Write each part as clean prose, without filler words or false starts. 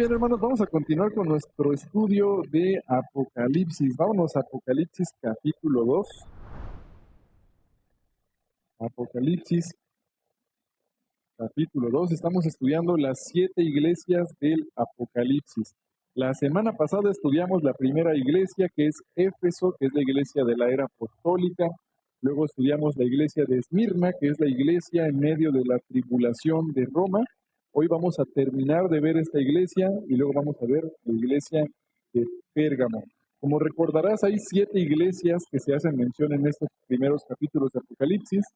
bien, hermanos, vamos a continuar con nuestro estudio de Apocalipsis. Vámonos a Apocalipsis capítulo 2. Apocalipsis capítulo 2. Estamos estudiando las 7 iglesias del Apocalipsis. La semana pasada estudiamos la primera iglesia, que es Éfeso, que es la iglesia de la era apostólica. Luego estudiamos la iglesia de Esmirna, que es la iglesia en medio de la tribulación de Roma. Hoy vamos a terminar de ver esta iglesia y luego vamos a ver la iglesia de Pérgamo. Como recordarás, hay 7 iglesias que se hacen mención en estos primeros capítulos de Apocalipsis.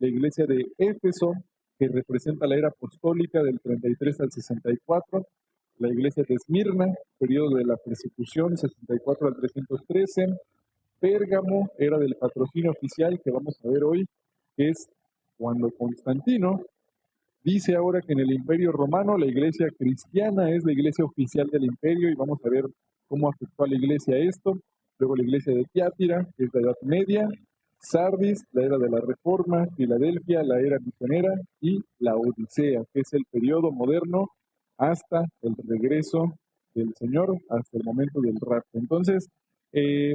La iglesia de Éfeso, que representa la era apostólica del 33 al 64, la iglesia de Esmirna, periodo de la persecución, 64 al 313, Pérgamo, era del patrocinio oficial, que vamos a ver hoy, que es cuando Constantino dice ahora que en el Imperio Romano la iglesia cristiana es la iglesia oficial del imperio, y vamos a ver cómo afectó a la iglesia esto. Luego la iglesia de Tiátira, que es la Edad Media, Sardis, la era de la Reforma, Filadelfia, la era misionera, y la Odisea, que es el periodo moderno hasta el regreso del Señor, hasta el momento del rapto. Entonces,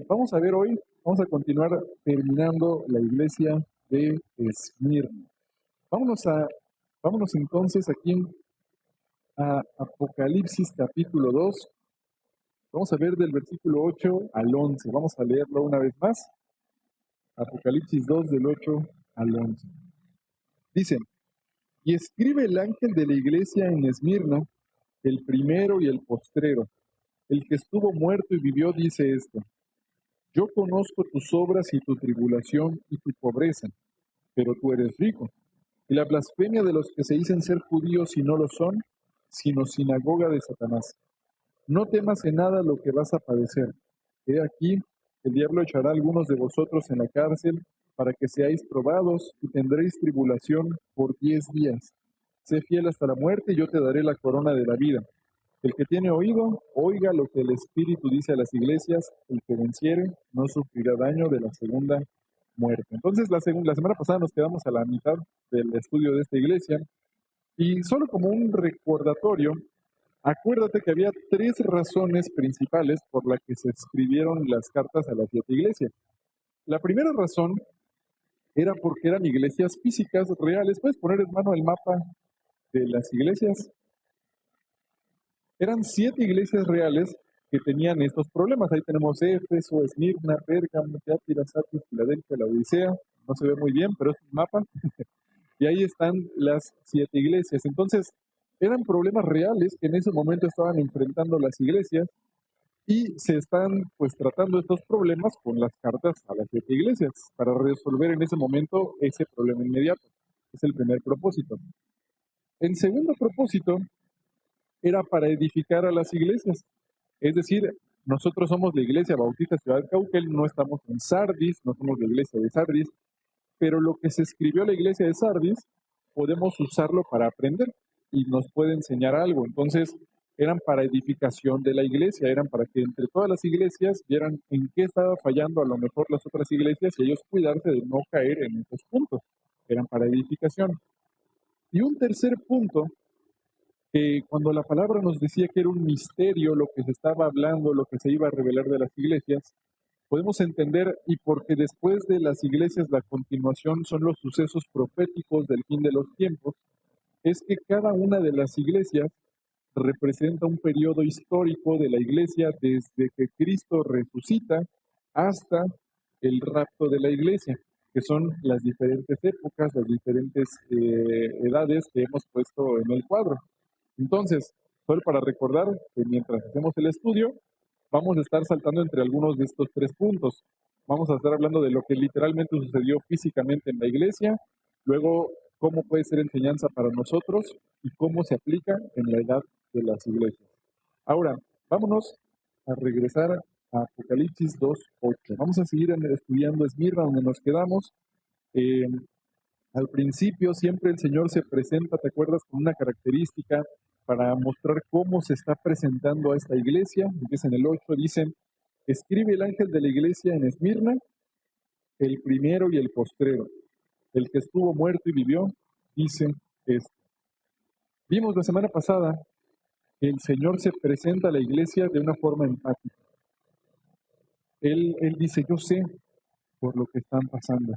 vamos a ver hoy, vamos a continuar terminando la iglesia de Esmirna. Vámonos entonces aquí a Apocalipsis capítulo 2. Vamos a ver del versículo 8 al 11. Vamos a leerlo una vez más. Apocalipsis 2 del 8 al 11. Dice: y escribe el ángel de la iglesia en Esmirna, el primero y el postrero, el que estuvo muerto y vivió, dice esto: yo conozco tus obras y tu tribulación y tu pobreza, pero tú eres rico, y la blasfemia de los que se dicen ser judíos y no lo son, sino sinagoga de Satanás. No temas en nada lo que vas a padecer. He aquí, el diablo echará a algunos de vosotros en la cárcel para que seáis probados, y tendréis tribulación por 10 días. Sé fiel hasta la muerte y yo te daré la corona de la vida. El que tiene oído, oiga lo que el Espíritu dice a las iglesias. El que venciere no sufrirá daño de la segunda muerte. Entonces, la semana pasada nos quedamos a la mitad del estudio de esta iglesia, y solo como un recordatorio, acuérdate que había 3 razones principales por las que se escribieron las cartas a las 7 iglesias. La primera razón era porque eran iglesias físicas reales. ¿Puedes poner, hermano, el mapa de las iglesias? Eran 7 iglesias reales que tenían estos problemas. Ahí tenemos Éfeso, Esmirna, Pérgamo, Tiátira, Sardis, Filadelfia, la Odisea. No se ve muy bien, pero es un mapa. Y ahí están las 7 iglesias. Entonces, eran problemas reales que en ese momento estaban enfrentando las iglesias, y se están pues tratando estos problemas con las cartas a las 7 iglesias para resolver en ese momento ese problema inmediato. Es el primer propósito. El segundo propósito era para edificar a las iglesias. Es decir, nosotros somos la Iglesia Bautista Ciudad Cauquel, no estamos en Sardis, no somos la iglesia de Sardis, pero lo que se escribió a la iglesia de Sardis podemos usarlo para aprender y nos puede enseñar algo. Entonces, eran para edificación de la iglesia, eran para que entre todas las iglesias vieran en qué estaba fallando a lo mejor las otras iglesias y ellos cuidarse de no caer en esos puntos. Eran para edificación. Y un tercer punto, que cuando la palabra nos decía que era un misterio lo que se estaba hablando, lo que se iba a revelar de las iglesias, podemos entender, y porque después de las iglesias la continuación son los sucesos proféticos del fin de los tiempos, es que cada una de las iglesias representa un periodo histórico de la iglesia desde que Cristo resucita hasta el rapto de la iglesia, que son las diferentes épocas, las diferentes edades que hemos puesto en el cuadro. Entonces, solo para recordar que mientras hacemos el estudio, vamos a estar saltando entre algunos de estos 3 puntos. Vamos a estar hablando de lo que literalmente sucedió físicamente en la iglesia, luego cómo puede ser enseñanza para nosotros y cómo se aplica en la edad de las iglesias. Ahora, vámonos a regresar a Apocalipsis 2:8. Vamos a seguir estudiando Esmirna, donde nos quedamos. Eh, Al principio siempre el Señor se presenta, ¿te acuerdas?, con una característica para mostrar cómo se está presentando a esta iglesia. Empieza en el 8, dice: escribe el ángel de la iglesia en Esmirna, el primero y el postrero, el que estuvo muerto y vivió, dice esto. Vimos la semana pasada el Señor se presenta a la iglesia de una forma empática. Él dice, yo sé por lo que están pasando,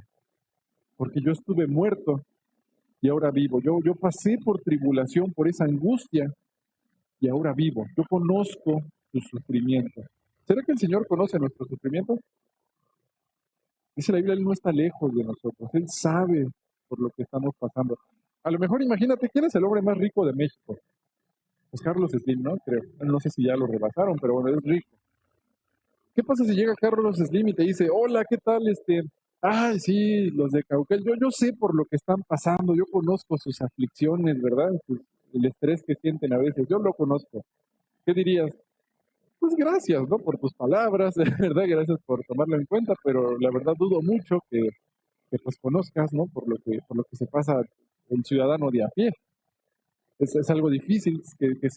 porque yo estuve muerto y ahora vivo. Yo pasé por tribulación, por esa angustia, y ahora vivo. Yo conozco tu sufrimiento. ¿Será que el Señor conoce nuestro sufrimiento? Dice la Biblia, Él no está lejos de nosotros. Él sabe por lo que estamos pasando. A lo mejor imagínate, ¿quién es el hombre más rico de México? Pues Carlos Slim, ¿no? Creo. No sé si ya lo rebasaron, pero bueno, es rico. ¿Qué pasa si llega Carlos Slim y te dice, hola, ¿qué tal? Ay, sí, los de Cauquel, yo sé por lo que están pasando, yo conozco sus aflicciones, ¿verdad? El estrés que sienten a veces, yo lo conozco. ¿Qué dirías? Pues gracias, ¿no? Por tus palabras, de verdad, gracias por tomarlo en cuenta, pero la verdad dudo mucho que pues conozcas, ¿no? Por lo que se pasa el ciudadano de a pie. Es algo difícil que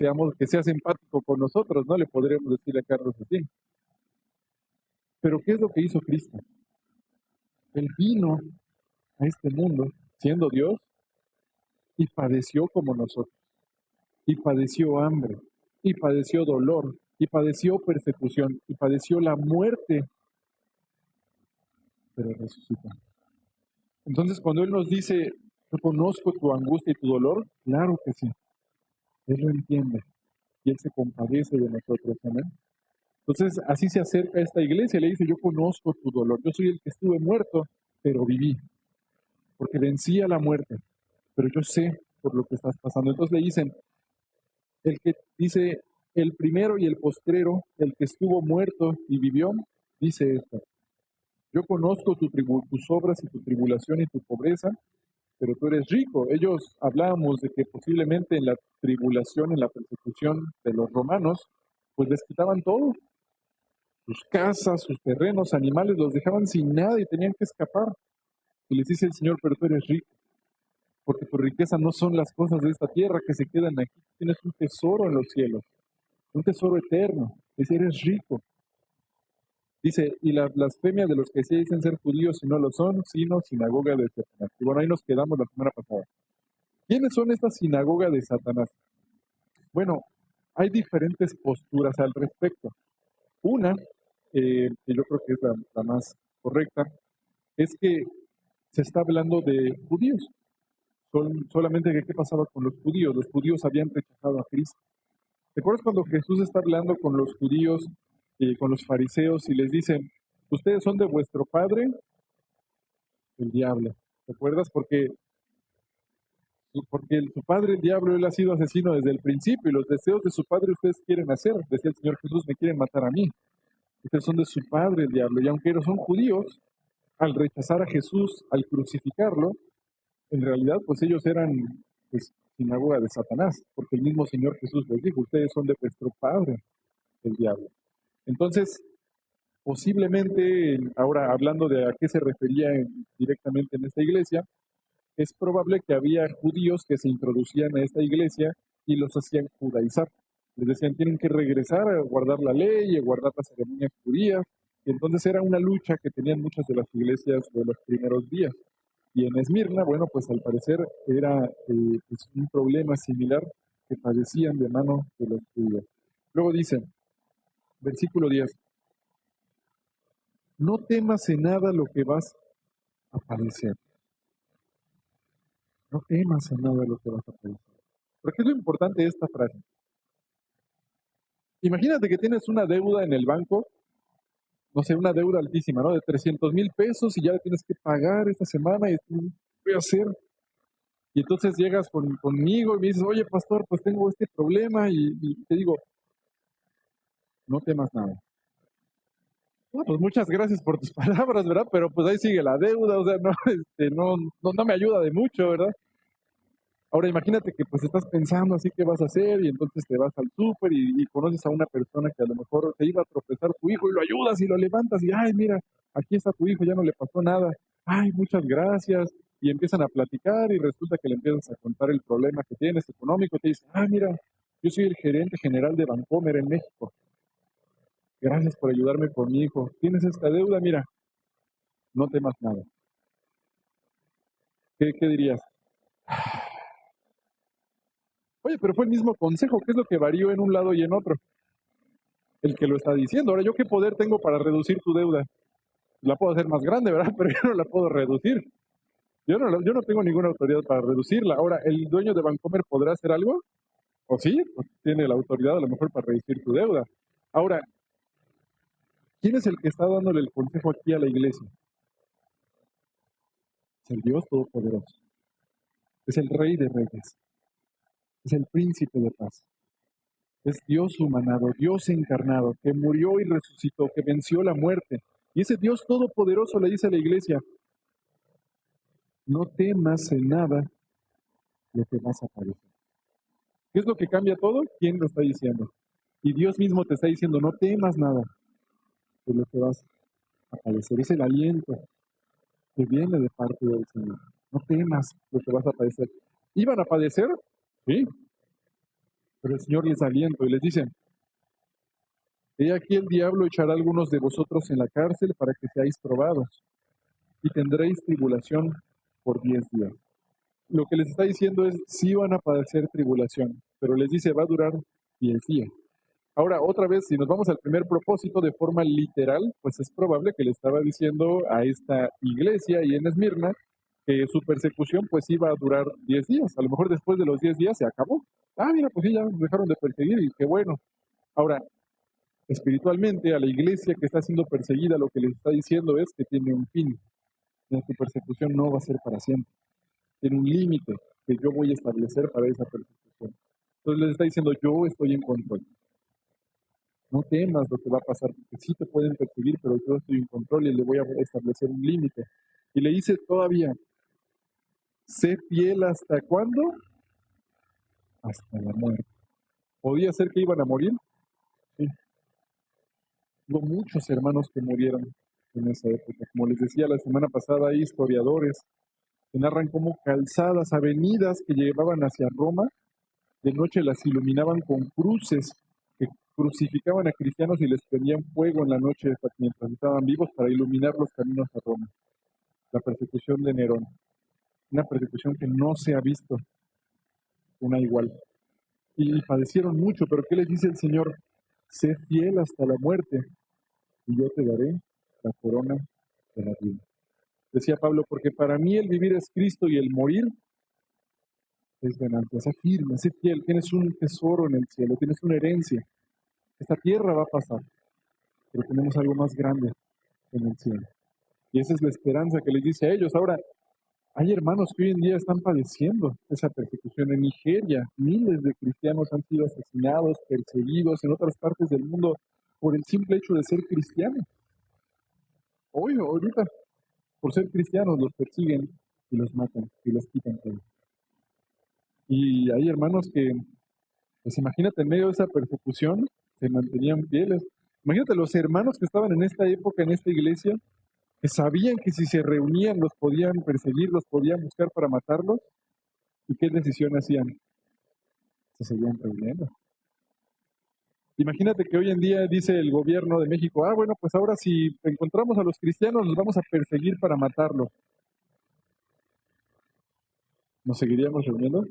seas empático con nosotros, ¿no? Le podríamos decir a Carlos así. Pero ¿qué es lo que hizo Cristo? Él vino a este mundo siendo Dios y padeció como nosotros, y padeció hambre, y padeció dolor, y padeció persecución, y padeció la muerte, pero resucitó. Entonces, cuando Él nos dice, yo conozco tu angustia y tu dolor, claro que sí, Él lo entiende, y Él se compadece de nosotros, amén. Entonces, así se acerca a esta iglesia, le dice, yo conozco tu dolor, yo soy el que estuve muerto, pero viví, porque vencí a la muerte, pero yo sé por lo que estás pasando. Entonces le dicen, el que dice, el primero y el postrero, el que estuvo muerto y vivió, dice esto, yo conozco tus obras y tu tribulación y tu pobreza, pero tú eres rico. Ellos hablábamos de que posiblemente en la tribulación, en la persecución de los romanos, pues les quitaban todo, sus casas, sus terrenos, animales, los dejaban sin nada y tenían que escapar. Y les dice el Señor, pero tú eres rico, porque tu riqueza no son las cosas de esta tierra que se quedan aquí. Tienes un tesoro en los cielos, un tesoro eterno. Dice, eres rico. Dice, y la blasfemia de los que se dicen ser judíos y no lo son, sino sinagoga de Satanás. Y bueno, ahí nos quedamos la semana pasada. ¿Quiénes son estas sinagogas de Satanás? Bueno, hay diferentes posturas al respecto. Una, que yo creo que es la más correcta, es que se está hablando de judíos. Solamente que qué pasaba con los judíos. Los judíos habían rechazado a Cristo. ¿Te acuerdas cuando Jesús está hablando con los judíos y con los fariseos y les dicen, ustedes son de vuestro padre, el diablo? ¿Te acuerdas? Porque su padre, el diablo, él ha sido asesino desde el principio y los deseos de su padre ustedes quieren hacer. Decía el Señor Jesús, me quieren matar a mí. Ustedes son de su padre, el diablo. Y aunque ellos son judíos, al rechazar a Jesús, al crucificarlo, en realidad, pues ellos eran pues, sinagoga de Satanás, porque el mismo Señor Jesús les dijo, ustedes son de vuestro padre, el diablo. Entonces, posiblemente, ahora hablando de a qué se refería directamente en esta iglesia, es probable que había judíos que se introducían a esta iglesia y los hacían judaizar. Les decían, tienen que regresar a guardar la ley y a guardar las ceremonias judías. Y entonces era una lucha que tenían muchas de las iglesias de los primeros días. Y en Esmirna, bueno, pues al parecer era pues un problema similar que padecían de mano de los judíos. Luego dice, versículo 10, no temas en nada lo que vas a padecer. No temas en nada lo que vas a padecer. ¿Por qué es lo importante de esta frase? Imagínate que tienes una deuda en el banco, no sé, una deuda altísima, ¿no? De 300,000 pesos y ya la tienes que pagar esta semana y ¿qué voy a hacer? Y entonces llegas conmigo y me dices, oye, pastor, pues tengo este problema y te digo, no temas nada. No, pues muchas gracias por tus palabras, ¿verdad? Pero pues ahí sigue la deuda, o sea, no, no me ayuda de mucho, ¿verdad? Ahora imagínate que pues estás pensando así qué vas a hacer y entonces te vas al súper y conoces a una persona que a lo mejor te iba a tropezar tu hijo y lo ayudas y lo levantas y, ay, mira, aquí está tu hijo, ya no le pasó nada. Ay, muchas gracias. Y empiezan a platicar y resulta que le empiezas a contar el problema que tienes económico y te dice, ah, mira, yo soy el gerente general de Bancomer en México. Gracias por ayudarme con mi hijo. Tienes esta deuda, mira, no temas nada. ¿Qué dirías? Oye, pero fue el mismo consejo, ¿qué es lo que varió en un lado y en otro? El que lo está diciendo. Ahora, ¿yo qué poder tengo para reducir tu deuda? La puedo hacer más grande, ¿verdad? Pero yo no la puedo reducir. Yo no tengo ninguna autoridad para reducirla. Ahora, ¿el dueño de Bancomer podrá hacer algo? ¿O sí? Pues tiene la autoridad a lo mejor para reducir tu deuda. Ahora, ¿quién es el que está dándole el consejo aquí a la iglesia? Es el Dios Todopoderoso. Es el Rey de Reyes. Es el Príncipe de Paz. Es Dios humanado, Dios encarnado, que murió y resucitó, que venció la muerte. Y ese Dios Todopoderoso le dice a la iglesia, no temas en nada lo que vas a padecer. ¿Qué es lo que cambia todo? ¿Quién lo está diciendo? Y Dios mismo te está diciendo, no temas nada de lo que vas a padecer. Es el aliento que viene de parte del Señor. No temas lo que vas a padecer. ¿Iban a padecer? Sí, pero el Señor les aliento y les dice, he aquí el diablo echará a algunos de vosotros en la cárcel para que seáis probados y tendréis tribulación por 10 días. Lo que les está diciendo es, sí van a padecer tribulación, pero les dice, va a durar 10 días. Ahora, otra vez, si nos vamos al primer propósito de forma literal, pues es probable que le estaba diciendo a esta iglesia y en Esmirna que su persecución pues iba a durar 10 días. A lo mejor después de los 10 días se acabó. Ah, mira, pues sí, ya nos dejaron de perseguir y qué bueno. Ahora, espiritualmente, a la iglesia que está siendo perseguida, lo que les está diciendo es que tiene un fin. Tu persecución no va a ser para siempre. Tiene un límite que yo voy a establecer para esa persecución. Entonces les está diciendo, yo estoy en control. No temas lo que va a pasar, porque sí te pueden perseguir, pero yo estoy en control y le voy a establecer un límite. Y le dice todavía, sé fiel hasta cuándo? Hasta la muerte. ¿Podía ser que iban a morir? Sí. Hubo muchos hermanos que murieron en esa época. Como les decía la semana pasada, hay historiadores que narran cómo calzadas, avenidas que llevaban hacia Roma, de noche las iluminaban con cruces que crucificaban a cristianos y les prendían fuego en la noche mientras estaban vivos para iluminar los caminos a Roma. La persecución de Nerón, una persecución que no se ha visto una igual. Y padecieron mucho, pero ¿qué les dice el Señor? Sé fiel hasta la muerte y yo te daré la corona de la vida. Decía Pablo, porque para mí el vivir es Cristo y el morir es ganancia. Sé firme, sé fiel, tienes un tesoro en el cielo, tienes una herencia. Esta tierra va a pasar, pero tenemos algo más grande en el cielo. Y esa es la esperanza que les dice a ellos. Ahora, hay hermanos que hoy en día están padeciendo esa persecución. En Nigeria, miles de cristianos han sido asesinados, perseguidos en otras partes del mundo por el simple hecho de ser cristianos. Hoy, ahorita, por ser cristianos, los persiguen y los matan y les quitan todo. Y hay hermanos que, pues imagínate, en medio de esa persecución, se mantenían fieles. Imagínate los hermanos que estaban en esta época, en esta iglesia, que sabían que si se reunían los podían perseguir, los podían buscar para matarlos. ¿Y qué decisión hacían? Se seguían reuniendo. Imagínate que hoy en día dice el gobierno de México, bueno, pues ahora si encontramos a los cristianos los vamos a perseguir para matarlos. ¿Nos seguiríamos reuniendo?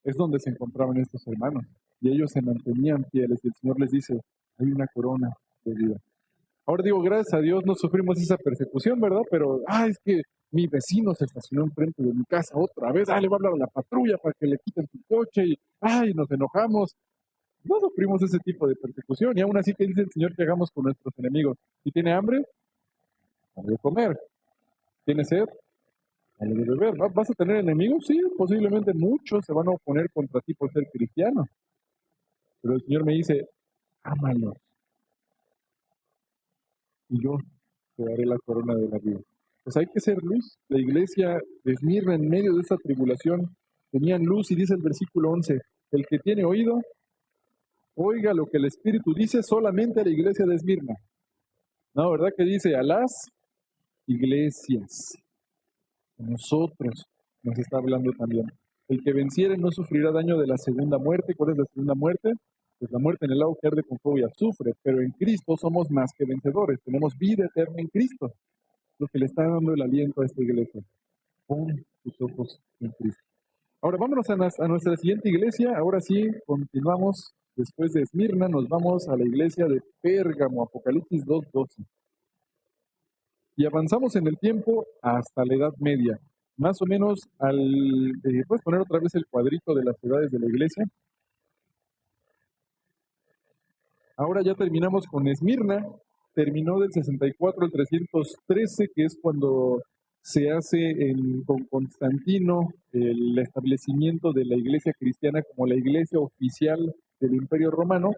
Es donde se encontraban estos hermanos. Y ellos se mantenían fieles y el Señor les dice, hay una corona de vida. Ahora digo, gracias a Dios no sufrimos esa persecución, ¿verdad? Pero, es que mi vecino se estacionó enfrente de mi casa otra vez, le voy a hablar a la patrulla para que le quiten su coche y, nos enojamos. No sufrimos ese tipo de persecución y aún así, ¿qué dice el Señor que hagamos con nuestros enemigos? Si tiene hambre, dale de comer. ¿Tiene sed? Dale de beber. ¿Vas a tener enemigos? Sí, posiblemente muchos se van a oponer contra ti por ser cristiano. Pero el Señor me dice, ámalos y yo te daré la corona de la vida. Pues hay que ser luz. La iglesia de Esmirna en medio de esta tribulación tenían luz y dice el versículo 11, el que tiene oído, oiga lo que el Espíritu dice solamente a la iglesia de Esmirna. No, ¿verdad que dice a las iglesias? A nosotros nos está hablando también. El que venciere no sufrirá daño de la segunda muerte. ¿Cuál es la segunda muerte? Pues la muerte en el lago que arde con fuego y azufre. Pero en Cristo somos más que vencedores. Tenemos vida eterna en Cristo. Lo que le está dando el aliento a esta iglesia. Pon tus ojos en Cristo. Ahora vámonos a nuestra siguiente iglesia. Ahora sí, continuamos. Después de Esmirna, nos vamos a la iglesia de Pérgamo, Apocalipsis 2:12. Y avanzamos en el tiempo hasta la Edad Media. Más o menos ¿puedes poner otra vez el cuadrito de las edades de la iglesia? Ahora ya terminamos con Esmirna. Terminó del 64 al 313, que es cuando se hace con Constantino el establecimiento de la iglesia cristiana como la iglesia oficial del Imperio Romano.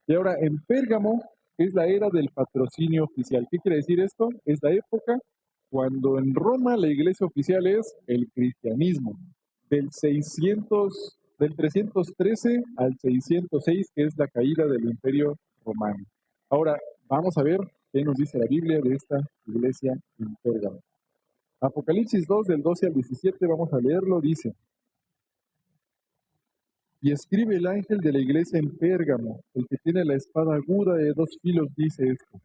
Y ahora en Pérgamo es la era del patrocinio oficial. ¿Qué quiere decir esto? Es la época cuando en Roma la iglesia oficial es el cristianismo. Del 313 al 606, que es la caída del Imperio Romano. Ahora, vamos a ver qué nos dice la Biblia de esta iglesia en Pérgamo. Apocalipsis 2, del 12 al 17, vamos a leerlo, dice: Y escribe el ángel de la iglesia en Pérgamo, el que tiene la espada aguda de 2 filos, dice esto: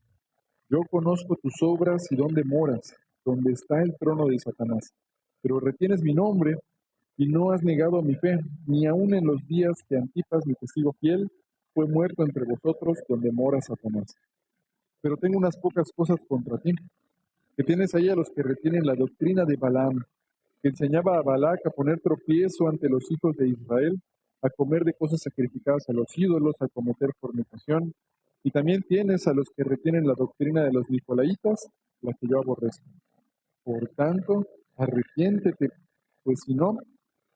Yo conozco tus obras y dónde moras, donde está el trono de Satanás, pero retienes mi nombre y no has negado mi fe, ni aun en los días que Antipas, mi testigo fiel, fue muerto entre vosotros, donde mora Satanás. Pero tengo unas pocas cosas contra ti, que tienes ahí a los que retienen la doctrina de Balaam, que enseñaba a Balac a poner tropiezo ante los hijos de Israel, a comer de cosas sacrificadas a los ídolos, a cometer fornicación. Y también tienes a los que retienen la doctrina de los nicolaitas, la que yo aborrezco. Por tanto, arrepiéntete, pues si no,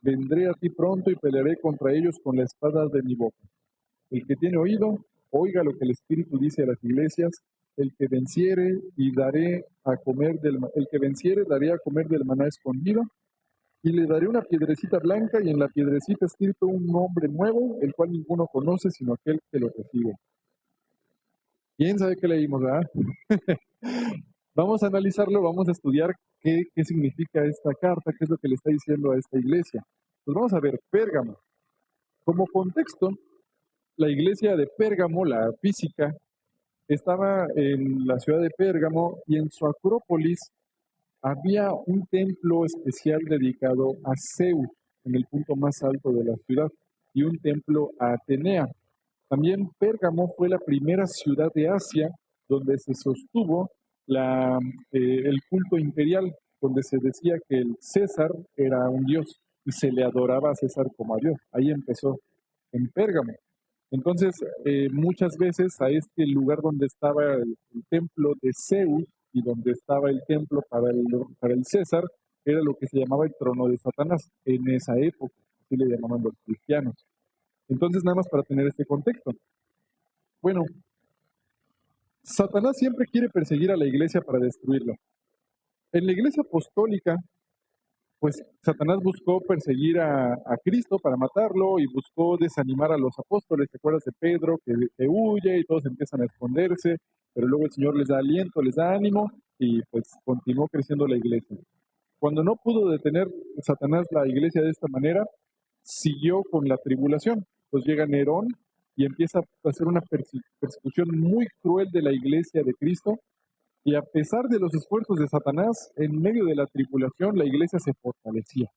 vendré a ti pronto y pelearé contra ellos con la espada de mi boca. El que tiene oído, oiga lo que el Espíritu dice a las iglesias. El que venciere daré a comer del maná escondido, y le daré una piedrecita blanca, y en la piedrecita escrito un nombre nuevo, el cual ninguno conoce sino aquel que lo recibe. ¿Quién sabe qué leímos, verdad? Vamos a analizarlo, vamos a estudiar qué significa esta carta, qué es lo que le está diciendo a esta iglesia. Pues vamos a ver, Pérgamo. Como contexto, la iglesia de Pérgamo, la física, estaba en la ciudad de Pérgamo, y en su acrópolis había un templo especial dedicado a Zeus, en el punto más alto de la ciudad, y un templo a Atenea. También Pérgamo fue la primera ciudad de Asia donde se sostuvo el culto imperial, donde se decía que el César era un dios y se le adoraba a César como a Dios. Ahí empezó, en Pérgamo. Entonces, muchas veces a este lugar donde estaba el templo de Zeus y donde estaba el templo para el César, era lo que se llamaba el trono de Satanás en esa época, así le llamaban los cristianos. Entonces, nada más para tener este contexto. Bueno, Satanás siempre quiere perseguir a la iglesia para destruirla. En la iglesia apostólica, pues Satanás buscó perseguir a Cristo para matarlo, y buscó desanimar a los apóstoles. ¿Te acuerdas de Pedro que huye y todos empiezan a esconderse? Pero luego el Señor les da aliento, les da ánimo, y pues continuó creciendo la iglesia. Cuando no pudo detener Satanás la iglesia de esta manera, siguió con la tribulación. Pues llega Nerón y empieza a hacer una persecución muy cruel de la iglesia de Cristo. Y a pesar de los esfuerzos de Satanás, en medio de la tribulación, la iglesia se fortalecía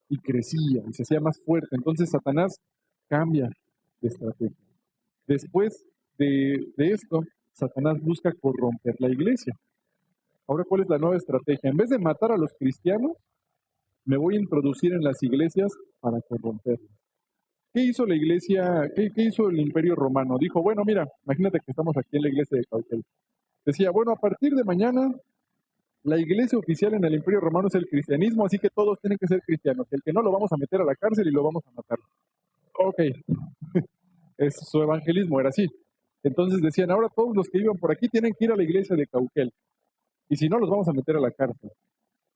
y crecía y se hacía más fuerte. Entonces Satanás cambia de estrategia. Después de esto, Satanás busca corromper la iglesia. Ahora, ¿cuál es la nueva estrategia? En vez de matar a los cristianos, me voy a introducir en las iglesias para corromperlas. ¿Qué hizo la iglesia? ¿Qué hizo el Imperio Romano? Dijo, bueno, mira, imagínate que estamos aquí en la iglesia de Cauquel. Decía, bueno, a partir de mañana, la iglesia oficial en el Imperio Romano es el cristianismo, así que todos tienen que ser cristianos. El que no, lo vamos a meter a la cárcel y lo vamos a matar. Ok, su evangelismo era así. Entonces decían, ahora todos los que iban por aquí tienen que ir a la iglesia de Cauquel, y si no, los vamos a meter a la cárcel.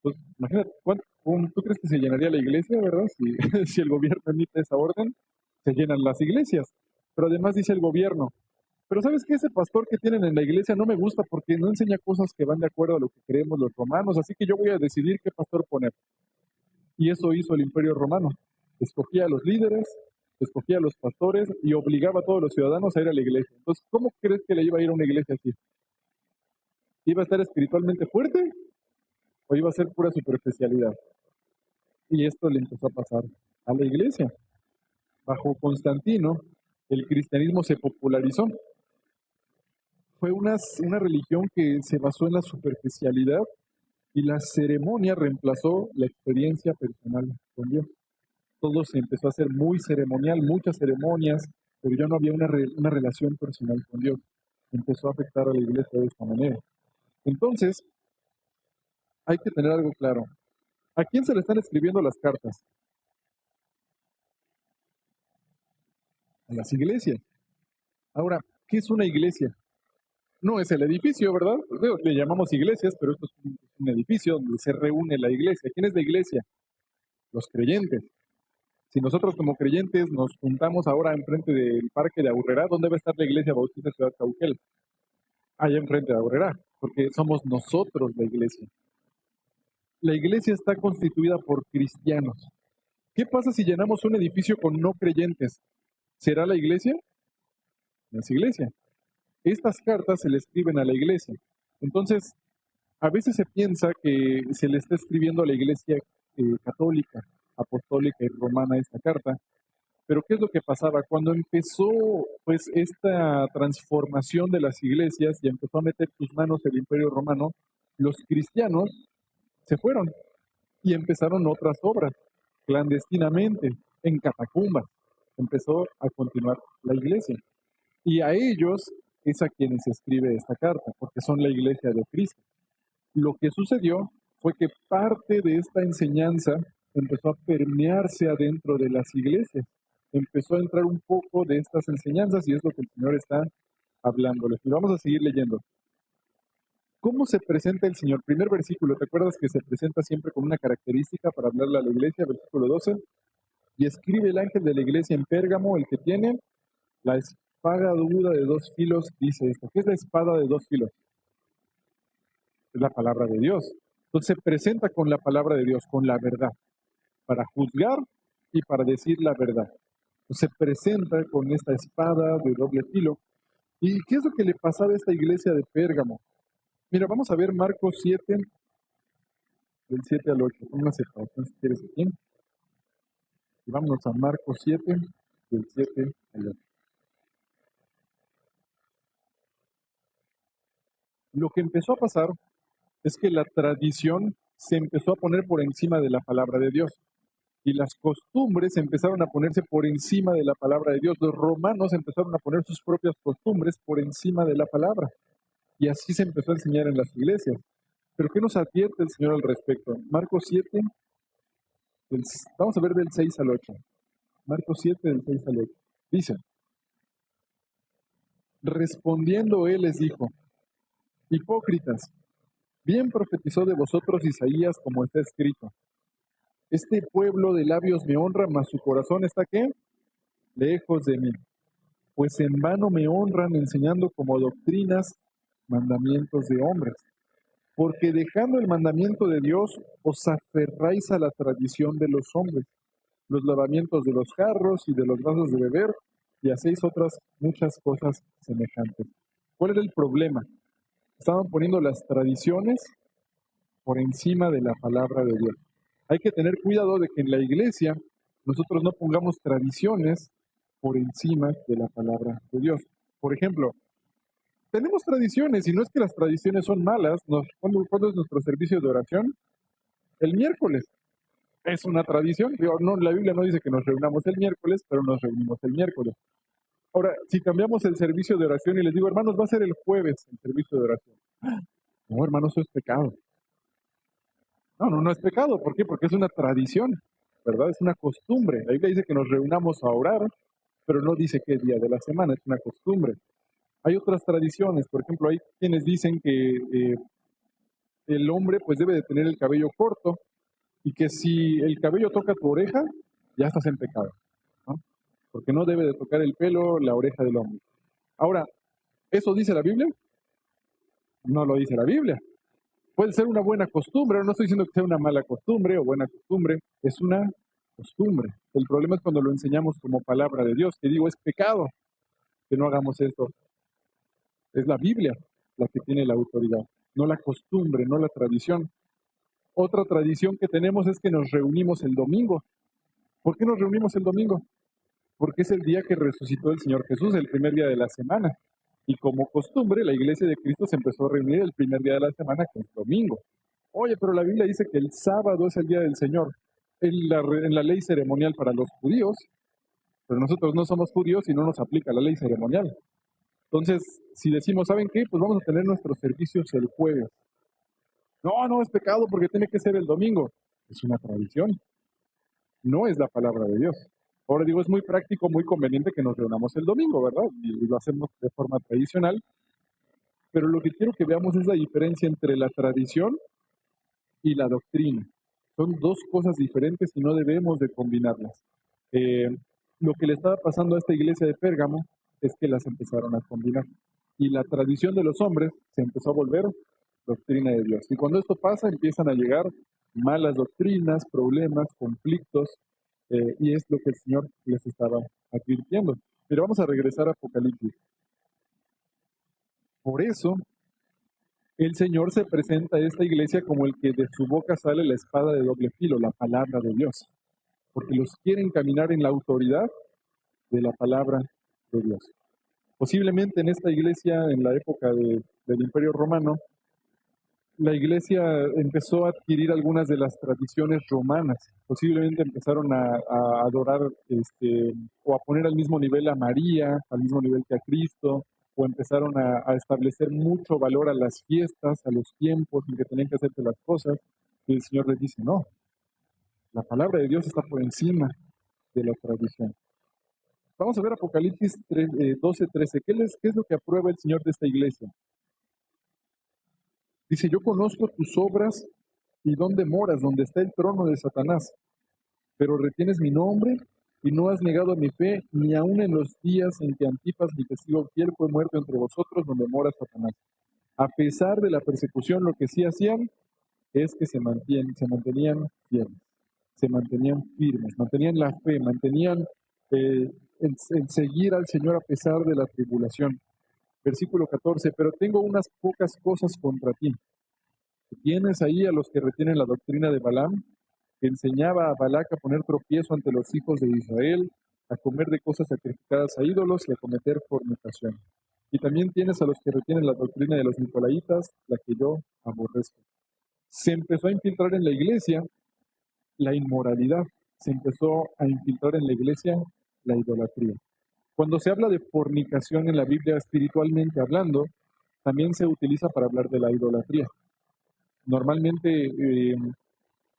Pues imagínate, ¿tú crees que se llenaría la iglesia, verdad? Si, si el gobierno emite esa orden, se llenan las iglesias. Pero además dice el gobierno, pero ¿sabes qué? Ese pastor que tienen en la iglesia no me gusta porque no enseña cosas que van de acuerdo a lo que creemos los romanos, así que yo voy a decidir qué pastor poner. Y eso hizo el Imperio Romano. Escogía a los líderes, escogía a los pastores y obligaba a todos los ciudadanos a ir a la iglesia. Entonces, ¿cómo crees que le iba a ir a una iglesia así? ¿Iba a estar espiritualmente fuerte? ¿O iba a ser pura superficialidad? Y esto le empezó a pasar a la iglesia. Bajo Constantino, el cristianismo se popularizó. Fue una religión que se basó en la superficialidad y la ceremonia reemplazó la experiencia personal con Dios. Todo se empezó a hacer muy ceremonial, muchas ceremonias, pero ya no había una relación personal con Dios. Empezó a afectar a la iglesia de esta manera. Entonces, hay que tener algo claro. ¿A quién se le están escribiendo las cartas? A las iglesias. Ahora, ¿qué es una iglesia? No es el edificio, ¿verdad? Pues, le llamamos iglesias, pero esto es un edificio donde se reúne la iglesia. ¿Quién es la iglesia? Los creyentes. Si nosotros como creyentes nos juntamos ahora enfrente del parque de Aurrerá, ¿dónde va a estar la iglesia bautista Ciudad Cauquel? Allá enfrente de Aurrerá, porque somos nosotros la iglesia. La iglesia está constituida por cristianos. ¿Qué pasa si llenamos un edificio con no creyentes? ¿Será la iglesia? No es iglesia. Estas cartas se le escriben a la iglesia. Entonces, a veces se piensa que se le está escribiendo a la iglesia católica, apostólica y romana esta carta, pero ¿qué es lo que pasaba? Cuando empezó pues esta transformación de las iglesias y empezó a meter sus manos el Imperio Romano, los cristianos se fueron y empezaron otras obras, clandestinamente, en catacumbas. Empezó a continuar la iglesia. Y a ellos es a quienes se escribe esta carta, porque son la iglesia de Cristo. Lo que sucedió fue que parte de esta enseñanza empezó a permearse adentro de las iglesias. Empezó a entrar un poco de estas enseñanzas y es lo que el Señor está hablándoles. Y vamos a seguir leyendo. ¿Cómo se presenta el Señor? Primer versículo, ¿te acuerdas que se presenta siempre con una característica para hablarle a la iglesia? Versículo 12. Y escribe el ángel de la iglesia en Pérgamo, el que tiene la espada aguda de dos filos, dice esto. ¿Qué es la espada de dos filos? Es la palabra de Dios. Entonces se presenta con la palabra de Dios, con la verdad, para juzgar y para decir la verdad. Entonces se presenta con esta espada de doble filo. ¿Y qué es lo que le pasaba a esta iglesia de Pérgamo? Mira, vamos a ver Marcos 7, del 7 al 8. Una separación si quieres aquí. Y vámonos a Marcos 7, del 7 al 8. Lo que empezó a pasar es que la tradición se empezó a poner por encima de la palabra de Dios. Y las costumbres empezaron a ponerse por encima de la palabra de Dios. Los romanos empezaron a poner sus propias costumbres por encima de la palabra. Y así se empezó a enseñar en las iglesias. Pero ¿qué nos advierte el Señor al respecto? Marcos 7, vamos a ver del 6 al 8. Marcos 7, del 6 al 8. Dice, respondiendo él les dijo, hipócritas, bien profetizó de vosotros Isaías como está escrito. Este pueblo de labios me honra, mas su corazón está ¿qué? Lejos de mí. Pues en vano me honran enseñando como doctrinas mandamientos de hombres. Porque dejando el mandamiento de Dios, os aferráis a la tradición de los hombres, los lavamientos de los jarros y de los vasos de beber, y hacéis otras muchas cosas semejantes. ¿Cuál era el problema? Estaban poniendo las tradiciones por encima de la palabra de Dios. Hay que tener cuidado de que en la iglesia nosotros no pongamos tradiciones por encima de la palabra de Dios. Por ejemplo, tenemos tradiciones y no es que las tradiciones son malas. ¿Cuándo es nuestro servicio de oración? El miércoles. Es una tradición. No, la Biblia no dice que nos reunamos el miércoles, pero nos reunimos el miércoles. Ahora, si cambiamos el servicio de oración y les digo, hermanos, va a ser el jueves el servicio de oración. No, hermanos, eso es pecado. No es pecado. ¿Por qué? Porque es una tradición, ¿verdad? Es una costumbre. La Biblia dice que nos reunamos a orar, pero no dice qué día de la semana, es una costumbre. Hay otras tradiciones, por ejemplo, hay quienes dicen que el hombre pues debe de tener el cabello corto y que si el cabello toca tu oreja, ya estás en pecado, ¿no? Porque no debe de tocar el pelo la oreja del hombre. Ahora, ¿eso dice la Biblia? No lo dice la Biblia. Puede ser una buena costumbre, no estoy diciendo que sea una mala costumbre o buena costumbre, es una costumbre. El problema es cuando lo enseñamos como palabra de Dios, que digo, es pecado que no hagamos esto. Es la Biblia la que tiene la autoridad, no la costumbre, no la tradición. Otra tradición que tenemos es que nos reunimos el domingo. ¿Por qué nos reunimos el domingo? Porque es el día que resucitó el Señor Jesús, el primer día de la semana. Y como costumbre, la iglesia de Cristo se empezó a reunir el primer día de la semana, que es domingo. Oye, pero la Biblia dice que el sábado es el día del Señor. En la ley ceremonial para los judíos, pero nosotros no somos judíos y no nos aplica la ley ceremonial. Entonces, si decimos, ¿saben qué? Pues vamos a tener nuestros servicios el jueves. No, no es pecado porque tiene que ser el domingo. Es una tradición, no es la palabra de Dios. Ahora digo, es muy práctico, muy conveniente que nos reunamos el domingo, ¿verdad? Y lo hacemos de forma tradicional, pero lo que quiero que veamos es la diferencia entre la tradición y la doctrina. Son dos cosas diferentes y no debemos de combinarlas. Eh, lo que le estaba pasando a esta iglesia de Pérgamo es que las empezaron a combinar. Y la tradición de los hombres se empezó a volver doctrina de Dios. Y cuando esto pasa, empiezan a llegar malas doctrinas, problemas, conflictos, y es lo que el Señor les estaba advirtiendo. Pero vamos a regresar a Apocalipsis. Por eso, el Señor se presenta a esta iglesia como el que de su boca sale la espada de doble filo, la palabra de Dios, porque los quiere encaminar en la autoridad de la palabra de Dios. Posiblemente en esta iglesia, en la época del Imperio Romano, la iglesia empezó a adquirir algunas de las tradiciones romanas. Posiblemente empezaron a adorar o a poner al mismo nivel a María, al mismo nivel que a Cristo, o empezaron a establecer mucho valor a las fiestas, a los tiempos en que tenían que hacerse las cosas. Y el Señor les dice, no, la palabra de Dios está por encima de la tradición. Vamos a ver Apocalipsis 12:13. ¿Qué es lo que aprueba el Señor de esta iglesia? Dice, yo conozco tus obras y dónde moras, donde está el trono de Satanás, pero retienes mi nombre y no has negado mi fe, ni aun en los días en que Antipas, mi testigo fiel, fue muerto entre vosotros, donde mora Satanás. A pesar de la persecución, lo que sí hacían es que se mantenían fieles, se mantenían firmes, mantenían la fe, mantenían el seguir al Señor a pesar de la tribulación. Versículo 14, pero tengo unas pocas cosas contra ti. Tienes ahí a los que retienen la doctrina de Balaam, que enseñaba a Balac a poner tropiezo ante los hijos de Israel, a comer de cosas sacrificadas a ídolos y a cometer fornicación. Y también tienes a los que retienen la doctrina de los nicolaitas, la que yo aborrezco. Se empezó a infiltrar en la iglesia la inmoralidad, se empezó a infiltrar en la iglesia la idolatría. Cuando se habla de fornicación en la Biblia, espiritualmente hablando, también se utiliza para hablar de la idolatría. Normalmente,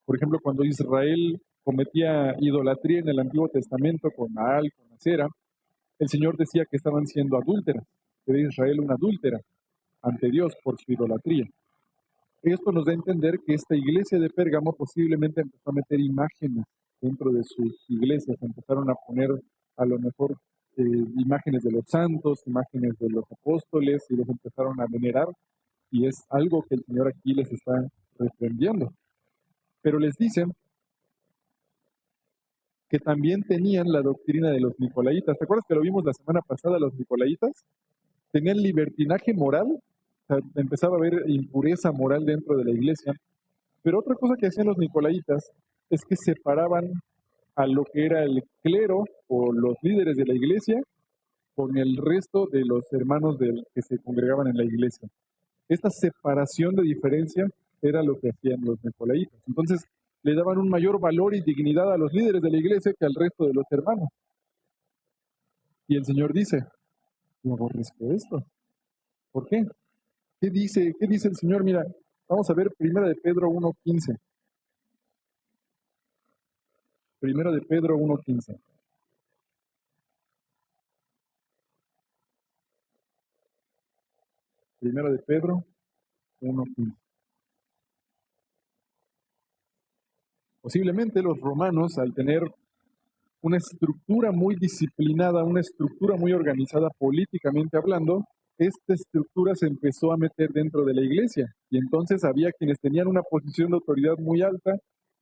por ejemplo, cuando Israel cometía idolatría en el Antiguo Testamento con Baal, con Acera, el Señor decía que estaban siendo adúlteras, que era Israel una adúltera ante Dios por su idolatría. Esto nos da a entender que esta iglesia de Pérgamo posiblemente empezó a meter imágenes dentro de sus iglesias, empezaron a poner a lo mejor imágenes de los santos, imágenes de los apóstoles, y los empezaron a venerar, y es algo que el Señor aquí les está reprendiendo. Pero les dicen que también tenían la doctrina de los nicolaitas. ¿Te acuerdas que lo vimos la semana pasada, los nicolaitas? Tenían libertinaje moral, o sea, empezaba a haber impureza moral dentro de la iglesia. Pero otra cosa que hacían los nicolaitas es que separaban a lo que era el clero o los líderes de la iglesia con el resto de los hermanos que se congregaban en la iglesia. Esta separación de diferencia era lo que hacían los nicolaitas. Entonces, le daban un mayor valor y dignidad a los líderes de la iglesia que al resto de los hermanos. Y el Señor dice, yo aborrezco esto. ¿Por qué? ¿Qué dice el Señor? Mira, vamos a ver 1 de Pedro 1:15. 1 de Pedro 1:15. 1 de Pedro 1:15. Posiblemente los romanos, al tener una estructura muy disciplinada, una estructura muy organizada políticamente hablando, esta estructura se empezó a meter dentro de la iglesia. Y entonces había quienes tenían una posición de autoridad muy alta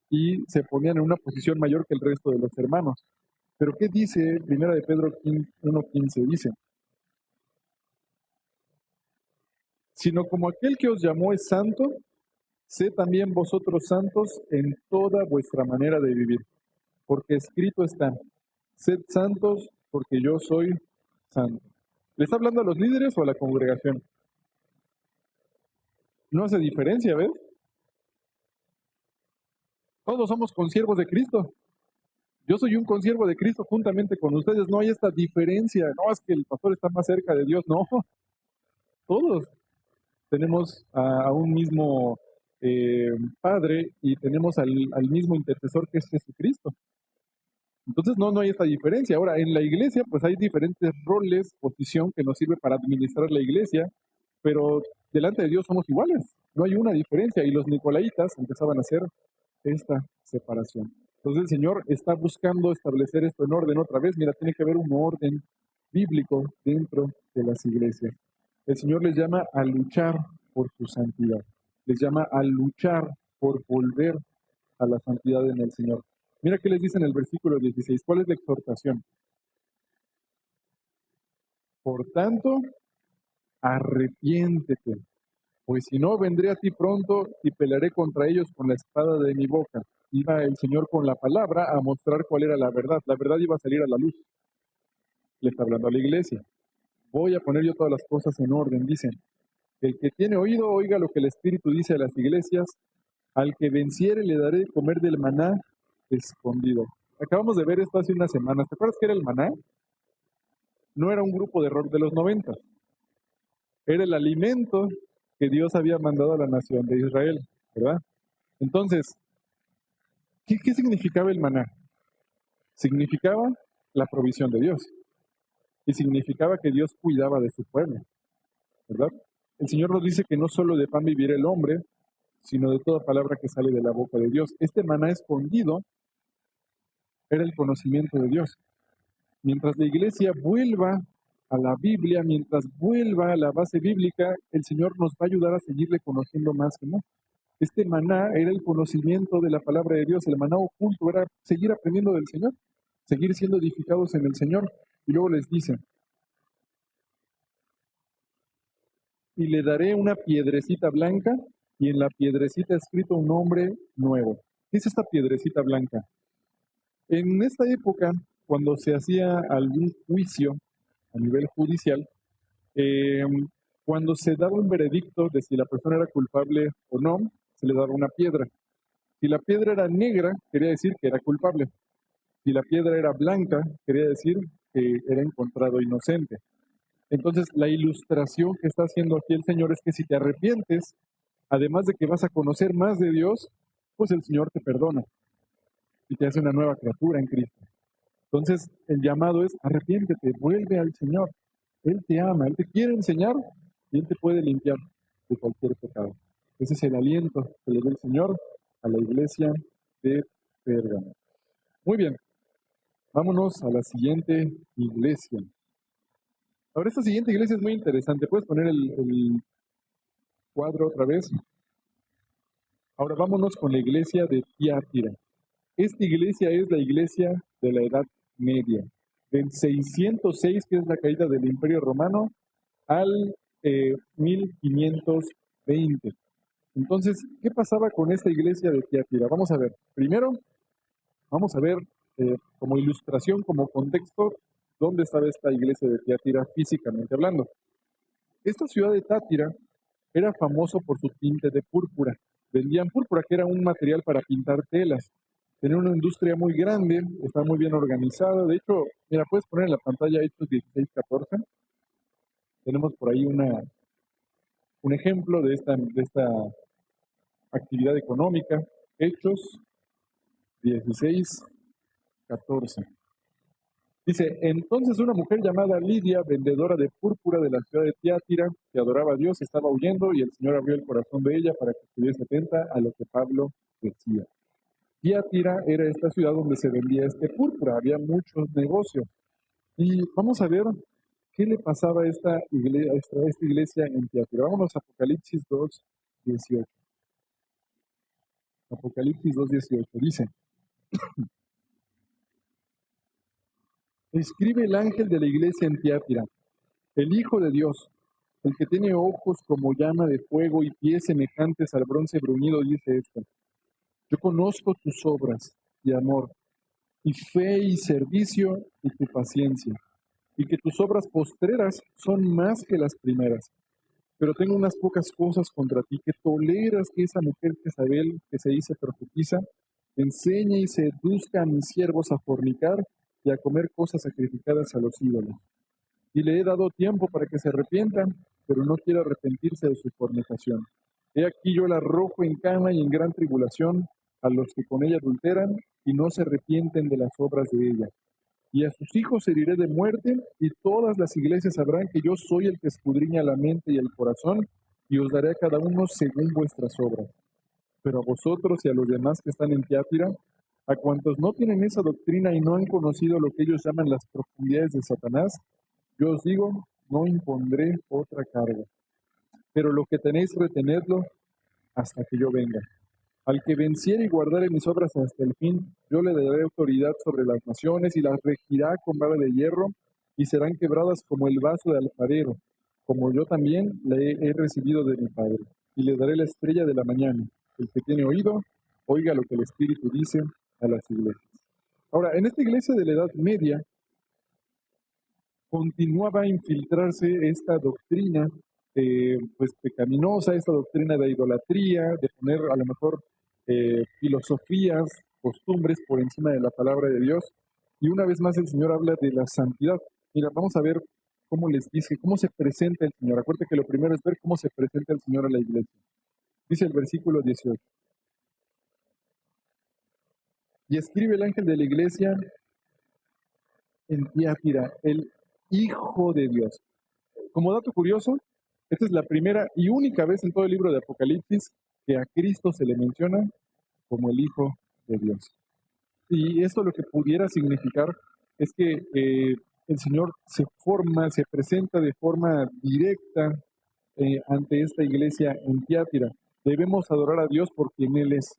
y se ponían en una posición mayor que el resto de los hermanos. Pero ¿qué dice 1 de Pedro 1:15? Dice, sino como aquel que os llamó es santo, sé también vosotros santos en toda vuestra manera de vivir. porque escrito está, sed santos porque yo soy santo. ¿Le está hablando a los líderes o a la congregación? No hace diferencia, ¿ves? Todos somos consiervos de Cristo. Yo soy un consiervo de Cristo juntamente con ustedes. No hay esta diferencia. No es que el pastor está más cerca de Dios. No, todos tenemos a un mismo Padre y tenemos al mismo intercesor que es Jesucristo. Entonces no hay esta diferencia. Ahora, en la iglesia pues hay diferentes roles, posición que nos sirve para administrar la iglesia, pero delante de Dios somos iguales. No hay una diferencia y los nicolaitas empezaban a hacer esta separación. Entonces el Señor está buscando establecer esto en orden otra vez. Mira, tiene que haber un orden bíblico dentro de las iglesias. El Señor les llama a luchar por su santidad. Les llama a luchar por volver a la santidad en el Señor. Mira qué les dice en el versículo 16. ¿Cuál es la exhortación? Por tanto, arrepiéntete, pues si no, vendré a ti pronto y pelearé contra ellos con la espada de mi boca. Iba el Señor con la palabra a mostrar cuál era la verdad. La verdad iba a salir a la luz. Le está hablando a la iglesia. Voy a poner yo todas las cosas en orden, dicen. El que tiene oído, oiga lo que el Espíritu dice a las iglesias. Al que venciere le daré de comer del maná escondido. Acabamos de ver esto hace unas semanas. ¿Te acuerdas qué era el maná? No era un grupo de rock de los 90. Era el alimento que Dios había mandado a la nación de Israel, ¿verdad? Entonces, ¿qué significaba el maná? Significaba la provisión de Dios. Y significaba que Dios cuidaba de su pueblo, ¿verdad? El Señor nos dice que no solo de pan vivirá el hombre, sino de toda palabra que sale de la boca de Dios. Este maná escondido era el conocimiento de Dios. Mientras la iglesia vuelva a la Biblia, mientras vuelva a la base bíblica, el Señor nos va a ayudar a seguirle conociendo más y más. Este maná era el conocimiento de la palabra de Dios. El maná oculto era seguir aprendiendo del Señor, seguir siendo edificados en el Señor. Y luego les dice, y le daré una piedrecita blanca, y en la piedrecita escrito un nombre nuevo. ¿Qué es esta piedrecita blanca? En esta época, cuando se hacía algún juicio a nivel judicial, eh, cuando se daba un veredicto de si la persona era culpable o no, se le daba una piedra. Si la piedra era negra, quería decir que era culpable. Si la piedra era blanca, quería decir que era encontrado inocente. Entonces, la ilustración que está haciendo aquí el Señor es que si te arrepientes, además de que vas a conocer más de Dios, pues el Señor te perdona y te hace una nueva criatura en Cristo. Entonces, el llamado es arrepiéntete, vuelve al Señor. Él te ama, Él te quiere enseñar y Él te puede limpiar de cualquier pecado. Ese es el aliento que le da el Señor a la iglesia de Pérgamo. Muy bien, vámonos a la siguiente iglesia. Ahora, esta siguiente iglesia es muy interesante. ¿Puedes poner el cuadro otra vez? Ahora vámonos con la iglesia de Tiatira. Esta iglesia es la iglesia de la Edad Media, del 606, que es la caída del Imperio Romano, al 1520. Entonces, ¿qué pasaba con esta iglesia de Tiatira? Vamos a ver. Primero, vamos a ver como ilustración, como contexto, dónde estaba esta iglesia de Tiatira físicamente hablando. Esta ciudad de Tátira era famoso por su tinte de púrpura. Vendían púrpura, que era un material para pintar telas. Tenía una industria muy grande, está muy bien organizada. De hecho, mira, puedes poner en la pantalla Hechos 16:14. Tenemos por ahí un ejemplo de esta actividad económica. Hechos 16:14. Dice, entonces una mujer llamada Lidia, vendedora de púrpura de la ciudad de Tiatira, que adoraba a Dios, estaba huyendo y el Señor abrió el corazón de ella para que estuviese atenta a lo que Pablo decía. Tiatira era esta ciudad donde se vendía este púrpura, había muchos negocios. Y vamos a ver qué le pasaba a esta iglesia en Tiatira. Vámonos a Apocalipsis 2:18. Apocalipsis 2:18 dice, escribe el ángel de la iglesia en Tiatira, el Hijo de Dios, el que tiene ojos como llama de fuego y pies semejantes al bronce bruñido, dice esto. Yo conozco tus obras y amor y fe y servicio y tu paciencia, y que tus obras postreras son más que las primeras. Pero tengo unas pocas cosas contra ti, que toleras que esa mujer Jezabel, que se dice profetiza, enseñe y seduzca a mis siervos a fornicar y a comer cosas sacrificadas a los ídolos. Y le he dado tiempo para que se arrepientan, pero no quiere arrepentirse de su fornicación. He aquí yo la arrojo en cama y en gran tribulación a los que con ella adulteran y no se arrepienten de las obras de ella. Y a sus hijos heriré de muerte, y todas las iglesias sabrán que yo soy el que escudriña la mente y el corazón, y os daré a cada uno según vuestras obras. Pero a vosotros y a los demás que están en Tiátira, a cuantos no tienen esa doctrina y no han conocido lo que ellos llaman las profundidades de Satanás, yo os digo, no impondré otra carga. Pero lo que tenéis, retenedlo hasta que yo venga. Al que venciere y guardare mis obras hasta el fin, yo le daré autoridad sobre las naciones y las regirá con vara de hierro, y serán quebradas como el vaso de alfarero, como yo también le he recibido de mi Padre. Y le daré la estrella de la mañana. El que tiene oído, oiga lo que el Espíritu dice a las iglesias. Ahora, en esta iglesia de la Edad Media, continuaba a infiltrarse esta doctrina pues pecaminosa, esta doctrina de idolatría, de poner a lo mejor filosofías, costumbres por encima de la palabra de Dios. Y una vez más el Señor habla de la santidad. Mira, vamos a ver cómo les dice, cómo se presenta el Señor. Acuérdate que lo primero es ver cómo se presenta el Señor a la iglesia. Dice el versículo 18. Y escribe el ángel de la iglesia en Tiátira, el Hijo de Dios. Como dato curioso, esta es la primera y única vez en todo el libro de Apocalipsis que a Cristo se le menciona como el Hijo de Dios. Y esto lo que pudiera significar es que el Señor se presenta de forma directa ante esta iglesia en Tiátira. Debemos adorar a Dios por quien Él es.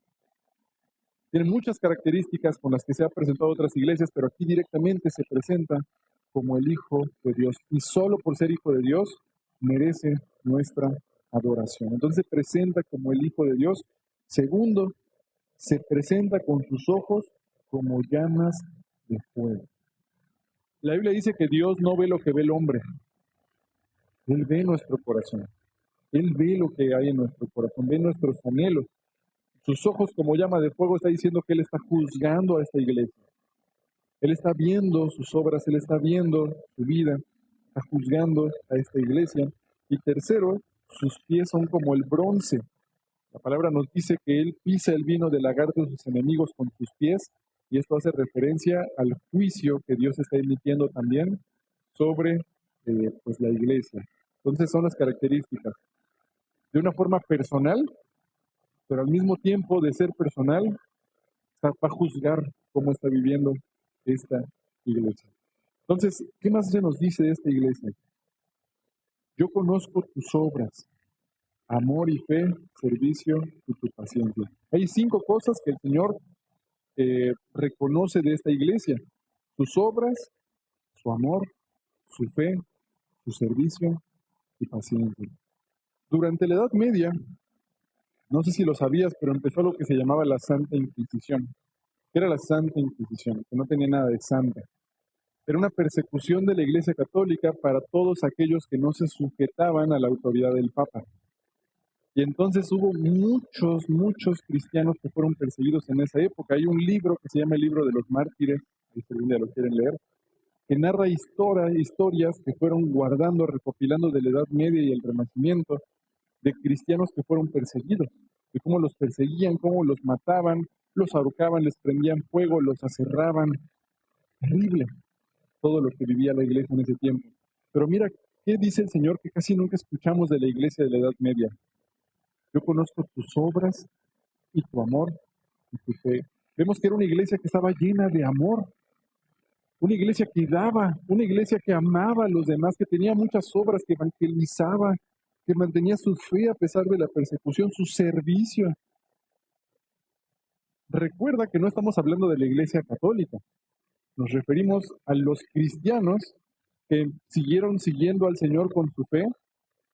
Tiene muchas características con las que se ha presentado a otras iglesias, pero aquí directamente se presenta como el Hijo de Dios. Y solo por ser Hijo de Dios merece nuestra adoración. Entonces se presenta como el Hijo de Dios. Segundo, se presenta con sus ojos como llamas de fuego. La Biblia dice que Dios no ve lo que ve el hombre. Él ve nuestro corazón. Él ve lo que hay en nuestro corazón, ve nuestros anhelos. Sus ojos como llama de fuego está diciendo que Él está juzgando a esta iglesia. Él está viendo sus obras, Él está viendo su vida, está juzgando a esta iglesia. Y tercero, sus pies son como el bronce. La palabra nos dice que Él pisa el vino del lagarto de sus enemigos con sus pies, y esto hace referencia al juicio que Dios está emitiendo también sobre pues la iglesia. Entonces son las características. De una forma personal, pero al mismo tiempo de ser personal, va a juzgar cómo está viviendo esta iglesia. Entonces, ¿qué más se nos dice de esta iglesia? Yo conozco tus obras, amor y fe, servicio y tu paciencia. Hay 5 cosas que el Señor reconoce de esta iglesia: sus obras, su amor, su fe, su servicio y paciencia. Durante la Edad Media, no sé si lo sabías, pero empezó lo que se llamaba la Santa Inquisición. ¿Qué era la Santa Inquisición? Que no tenía nada de santa. Era una persecución de la Iglesia Católica para todos aquellos que no se sujetaban a la autoridad del Papa. Y entonces hubo muchos cristianos que fueron perseguidos en esa época. Hay un libro que se llama el Libro de los Mártires, si algún día lo quieren leer, que narra historias que fueron guardando, recopilando de la Edad Media y el Renacimiento, de cristianos que fueron perseguidos, de cómo los perseguían, cómo los mataban, los ahorcaban, les prendían fuego, los aserraban. Terrible todo lo que vivía la iglesia en ese tiempo. Pero mira, ¿qué dice el Señor que casi nunca escuchamos de la iglesia de la Edad Media? Yo conozco tus obras y tu amor y tu fe. Vemos que era una iglesia que estaba llena de amor, una iglesia que daba, una iglesia que amaba a los demás, que tenía muchas obras, que evangelizaba, que mantenía su fe a pesar de la persecución, su servicio. Recuerda que no estamos hablando de la iglesia católica, nos referimos a los cristianos que siguieron siguiendo al Señor con su fe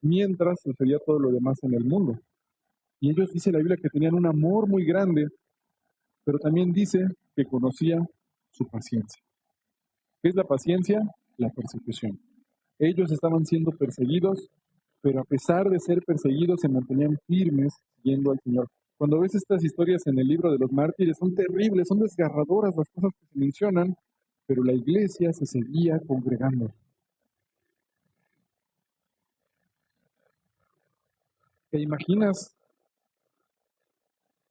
mientras sucedía todo lo demás en el mundo. Y ellos, dice la Biblia, que tenían un amor muy grande, pero también dice que conocía su paciencia. ¿Qué es la paciencia? La persecución. Ellos estaban siendo perseguidos, pero a pesar de ser perseguidos se mantenían firmes siguiendo al Señor. Cuando ves estas historias en el libro de los mártires, son terribles, son desgarradoras las cosas que se mencionan, pero la iglesia se seguía congregando. ¿Te imaginas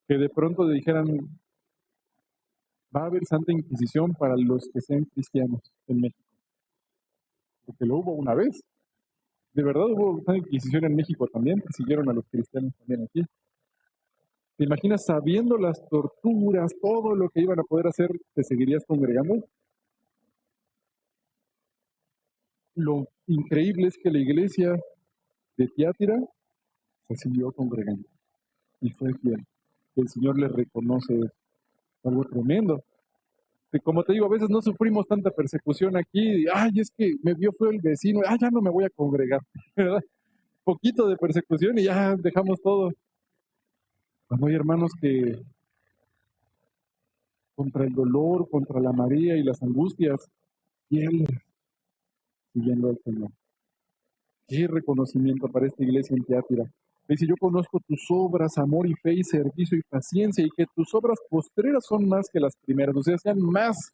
que de pronto dijeran, va a haber Santa Inquisición para los que sean cristianos en México? Porque lo hubo una vez. De verdad hubo Santa Inquisición en México también, siguieron a los cristianos también aquí. ¿Te imaginas sabiendo las torturas, todo lo que iban a poder hacer, te seguirías congregando? Lo increíble es que la iglesia de Tiátira se siguió congregando y fue fiel. El Señor le reconoce algo tremendo. Y como te digo, a veces no sufrimos tanta persecución aquí. Ay, es que me vio fue el vecino. Ya no me voy a congregar. ¿Verdad? Poquito de persecución y ya dejamos todo. Cuando hay hermanos que contra el dolor, contra la marea y las angustias, fieles, siguiendo al Señor. Qué reconocimiento para esta iglesia en Tiátira. Dice, yo conozco tus obras, amor y fe y servicio y paciencia, y que tus obras postreras son más que las primeras, o sea, sean más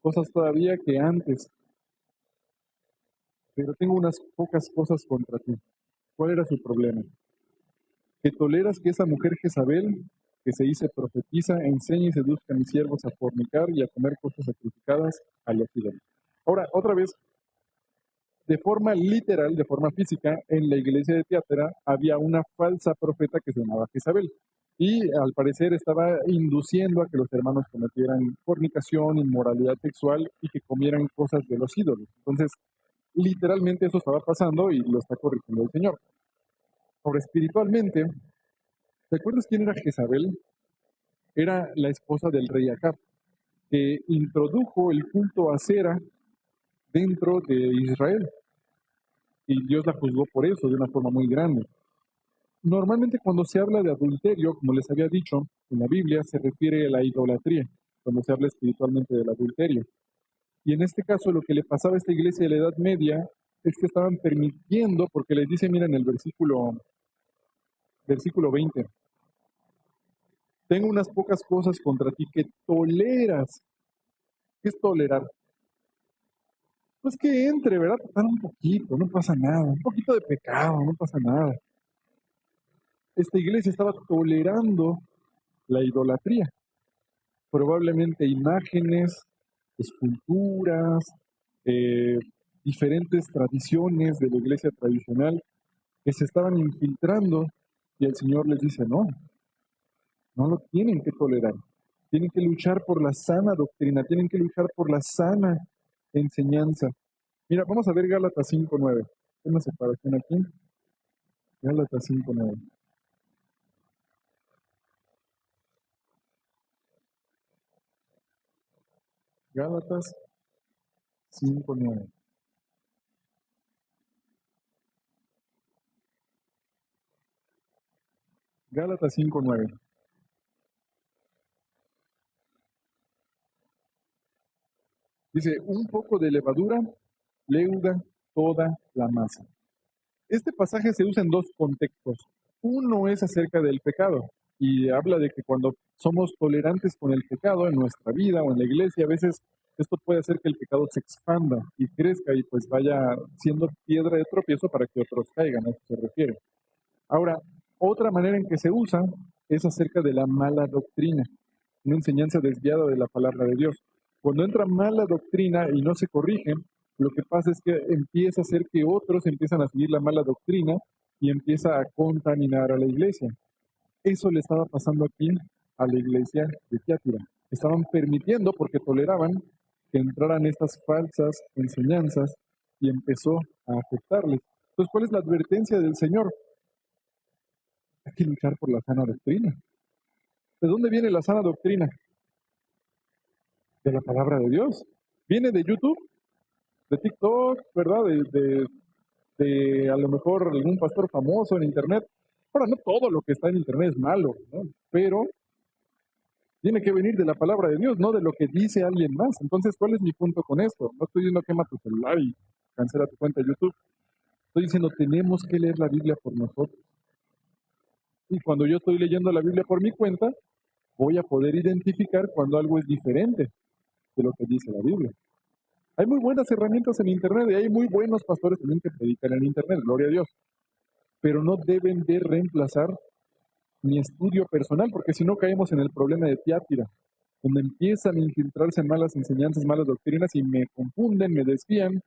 cosas todavía que antes. Pero tengo unas pocas cosas contra ti. ¿Cuál era su problema? Que toleras que esa mujer Jezabel, que se dice profetiza, enseñe y seduzca a mis siervos a fornicar y a comer cosas sacrificadas a los ídolos. Ahora, otra vez, de forma literal, de forma física, en la iglesia de Tiátira había una falsa profeta que se llamaba Jezabel. Y al parecer estaba induciendo a que los hermanos cometieran fornicación, inmoralidad sexual y que comieran cosas de los ídolos. Entonces, literalmente eso estaba pasando y lo está corrigiendo el Señor. Ahora, espiritualmente, ¿te acuerdas quién era Jezabel? Era la esposa del rey Acab, que introdujo el culto a Cera dentro de Israel. Y Dios la juzgó por eso de una forma muy grande. Normalmente cuando se habla de adulterio, como les había dicho, en la Biblia se refiere a la idolatría, cuando se habla espiritualmente del adulterio. Y en este caso lo que le pasaba a esta iglesia de la Edad Media es que estaban permitiendo, porque les dice, mira en el versículo 20, tengo unas pocas cosas contra ti que toleras. ¿Qué es tolerar? Pues que entre, ¿verdad? Total un poquito, no pasa nada, un poquito de pecado, no pasa nada. Esta iglesia estaba tolerando la idolatría, probablemente imágenes, esculturas, eh, diferentes tradiciones de la iglesia tradicional que se estaban infiltrando y el Señor les dice, no, no lo tienen que tolerar, tienen que luchar por la sana doctrina, tienen que luchar por la sana enseñanza. Mira, vamos a ver Gálatas 5:9. Hay una separación aquí. Gálatas 5:9. Gálatas 5:9. Gálatas 5:9. Dice, un poco de levadura leuda toda la masa. Este pasaje se usa en dos contextos. Uno es acerca del pecado y habla de que cuando somos tolerantes con el pecado en nuestra vida o en la iglesia, a veces esto puede hacer que el pecado se expanda y crezca y pues vaya siendo piedra de tropiezo para que otros caigan, a eso se refiere. Ahora, otra manera en que se usa es acerca de la mala doctrina, una enseñanza desviada de la palabra de Dios. Cuando entra mala doctrina y no se corrige, lo que pasa es que empieza a hacer que otros empiezan a seguir la mala doctrina y empieza a contaminar a la iglesia. Eso le estaba pasando aquí a la iglesia de Tiátira. Estaban permitiendo, porque toleraban, que entraran estas falsas enseñanzas y empezó a afectarles. Entonces, ¿cuál es la advertencia del Señor? Hay que luchar por la sana doctrina. ¿De dónde viene la sana doctrina? De la palabra de Dios. Viene de YouTube, de TikTok, ¿verdad? De a lo mejor algún pastor famoso en Internet. Ahora, no todo lo que está en Internet es malo, ¿no? Pero Tiene que venir de la palabra de Dios, no de lo que dice alguien más. Entonces, ¿cuál es mi punto con esto? No estoy diciendo quema tu celular y cancela tu cuenta de YouTube. Estoy diciendo tenemos que leer la Biblia por nosotros. Y cuando yo estoy leyendo la Biblia por mi cuenta, voy a poder identificar cuando algo es diferente de lo que dice la Biblia. Hay muy buenas herramientas en Internet y hay muy buenos pastores también que predican en Internet, gloria a Dios. Pero no deben de reemplazar mi estudio personal, porque si no caemos en el problema de Tiátira, donde empiezan a infiltrarse malas enseñanzas, malas doctrinas y me confunden, me desvían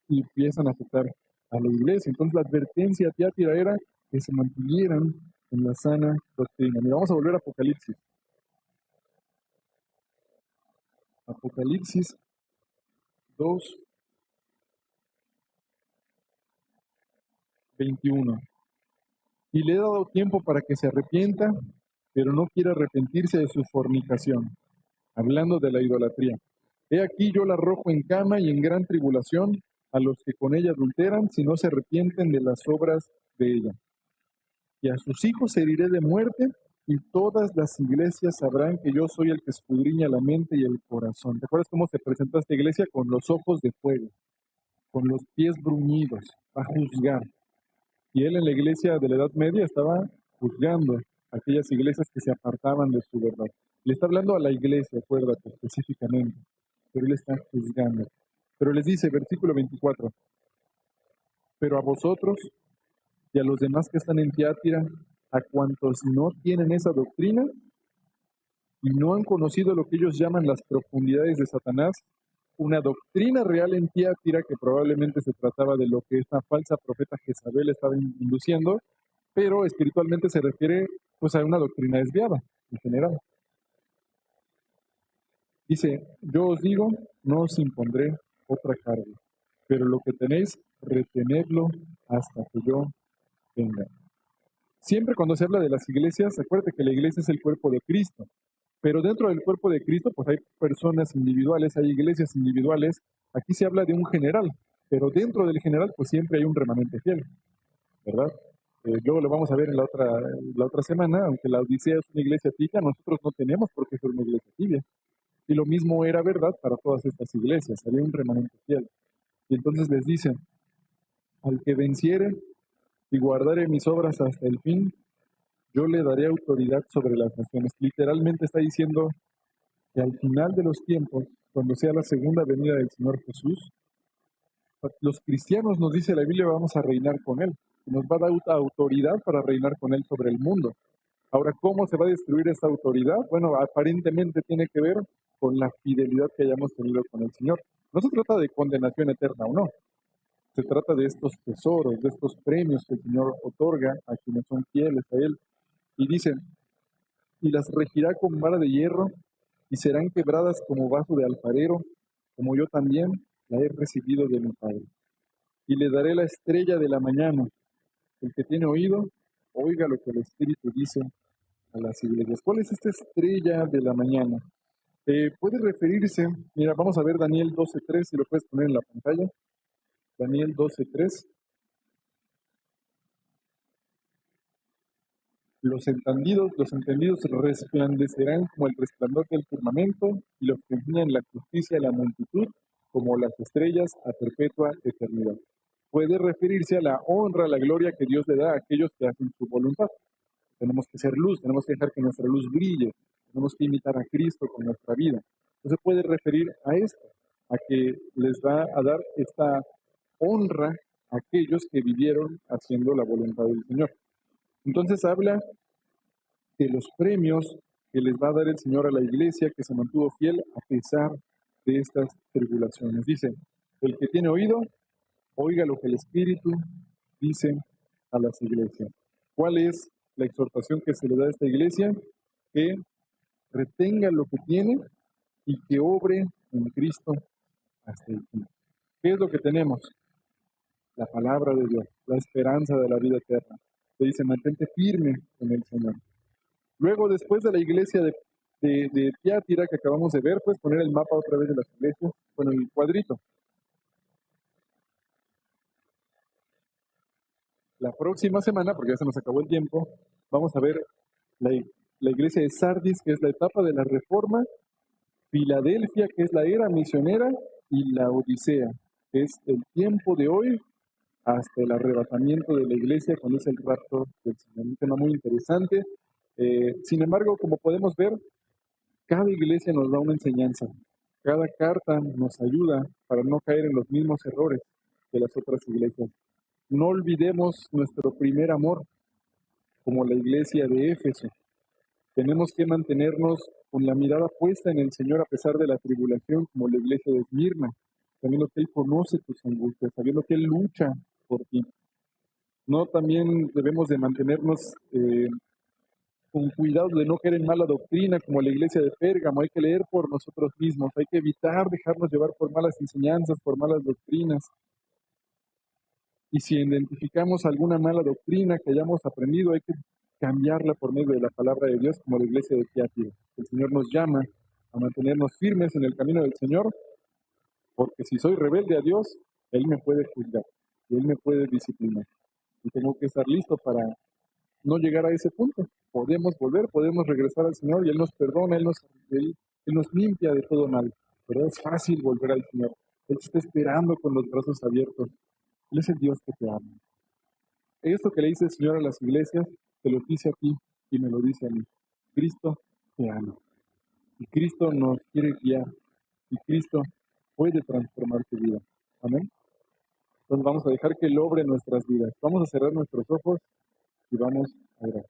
y empiezan a afectar a la iglesia. Entonces la advertencia a Tiátira era que se mantuvieran en la sana doctrina. Mira, vamos a volver a Apocalipsis. Apocalipsis 2:21. Y le he dado tiempo para que se arrepienta, pero no quiere arrepentirse de su fornicación, hablando de la idolatría. He aquí yo la arrojo en cama y en gran tribulación a los que con ella adulteran, si no se arrepienten de las obras de ella. Y a sus hijos heriré de muerte, y todas las iglesias sabrán que yo soy el que escudriña la mente y el corazón. ¿Te acuerdas cómo se presentó esta iglesia? Con los ojos de fuego, con los pies bruñidos, a juzgar. Y él en la iglesia de la Edad Media estaba juzgando aquellas iglesias que se apartaban de su verdad. Le está hablando a la iglesia, acuérdate, específicamente, pero él está juzgando. Pero les dice, versículo 24, pero a vosotros y a los demás que están en Tiátira, a cuantos no tienen esa doctrina y no han conocido lo que ellos llaman las profundidades de Satanás, una doctrina real en Tiátira que probablemente se trataba de lo que esta falsa profeta Jezabel estaba induciendo, pero espiritualmente se refiere pues a una doctrina desviada en general. Dice, yo os digo, no os impondré otra carga, pero lo que tenéis, retenedlo hasta que yo venga. Siempre cuando se habla de las iglesias, acuérdate que la iglesia es el cuerpo de Cristo, pero dentro del cuerpo de Cristo pues hay personas individuales, hay iglesias individuales. Aquí se habla de un general, pero dentro del general pues siempre hay un remanente fiel, ¿verdad? Luego lo vamos a ver en la otra semana, aunque la Odisea es una iglesia tibia, nosotros no tenemos por qué ser una iglesia tibia. Y lo mismo era verdad para todas estas iglesias, había un remanente fiel. Y entonces les dice, al que venciere y guardare mis obras hasta el fin, yo le daré autoridad sobre las naciones. Literalmente está diciendo que al final de los tiempos, cuando sea la segunda venida del Señor Jesús, los cristianos, nos dice la Biblia, vamos a reinar con Él. Nos va a dar autoridad para reinar con Él sobre el mundo. Ahora, ¿cómo se va a destruir esta autoridad? Bueno, aparentemente tiene que ver con la fidelidad que hayamos tenido con el Señor. No se trata de condenación eterna o no. Se trata de estos tesoros, de estos premios que el Señor otorga a quienes son fieles a Él. Y dice, y las regirá con vara de hierro y serán quebradas como vaso de alfarero, como yo también la he recibido de mi Padre. Y le daré la estrella de la mañana. El que tiene oído, oiga lo que el Espíritu dice a las iglesias. ¿Cuál es esta estrella de la mañana? Puede referirse, mira, vamos a ver Daniel 12:3, si lo puedes poner en la pantalla. Daniel 12:3. Los entendidos resplandecerán como el resplandor del firmamento, y los que enseñan la justicia a la multitud, como las estrellas a perpetua eternidad. Puede referirse a la honra, a la gloria que Dios le da a aquellos que hacen su voluntad. Tenemos que ser luz, tenemos que dejar que nuestra luz brille, tenemos que imitar a Cristo con nuestra vida. Entonces puede referir a esto, a que les va a dar esta honra a aquellos que vivieron haciendo la voluntad del Señor. Entonces habla de los premios que les va a dar el Señor a la iglesia que se mantuvo fiel a pesar de estas tribulaciones. Dice, el que tiene oído, oiga lo que el Espíritu dice a las iglesias. ¿Cuál es la exhortación que se le da a esta iglesia? Que retenga lo que tiene y que obre en Cristo hasta el fin. ¿Qué es lo que tenemos? La palabra de Dios, la esperanza de la vida eterna. Se dice, mantente firme en el Señor. Luego, después de la iglesia de Tiátira que acabamos de ver, puedes poner el mapa otra vez de las iglesias, bueno, el cuadrito. La próxima semana, porque ya se nos acabó el tiempo, vamos a ver la iglesia de Sardis, que es la etapa de la Reforma, Filadelfia, que es la era misionera, y la Odisea, que es el tiempo de hoy hasta el arrebatamiento de la iglesia, cuando es el rapto del Señor. Un tema muy interesante. Sin embargo, como podemos ver, cada iglesia nos da una enseñanza. Cada carta nos ayuda para no caer en los mismos errores de las otras iglesias. No olvidemos nuestro primer amor, como la iglesia de Éfeso. Tenemos que mantenernos con la mirada puesta en el Señor a pesar de la tribulación, como la iglesia de Esmirna, sabiendo que Él conoce tus angustias, sabiendo que Él lucha por ti. No, también debemos de mantenernos con cuidado de no caer en mala doctrina, como la iglesia de Pérgamo. Hay que leer por nosotros mismos, hay que evitar dejarnos llevar por malas enseñanzas, por malas doctrinas. Y si identificamos alguna mala doctrina que hayamos aprendido, hay que cambiarla por medio de la palabra de Dios, como la iglesia de Tiatira. El Señor nos llama a mantenernos firmes en el camino del Señor, porque si soy rebelde a Dios, Él me puede juzgar y Él me puede disciplinar. Y tengo que estar listo para no llegar a ese punto. Podemos volver, podemos regresar al Señor y Él nos perdona, Él nos limpia de todo mal. Pero es fácil volver al Señor. Él está esperando con los brazos abiertos. Él es el Dios que te ama. Esto que le dice el Señor a las iglesias, te lo dice a ti y me lo dice a mí. Cristo te ama. Y Cristo nos quiere guiar. Y Cristo puede transformar tu vida. Amén. Entonces vamos a dejar que Él obre nuestras vidas. Vamos a cerrar nuestros ojos y vamos a orar.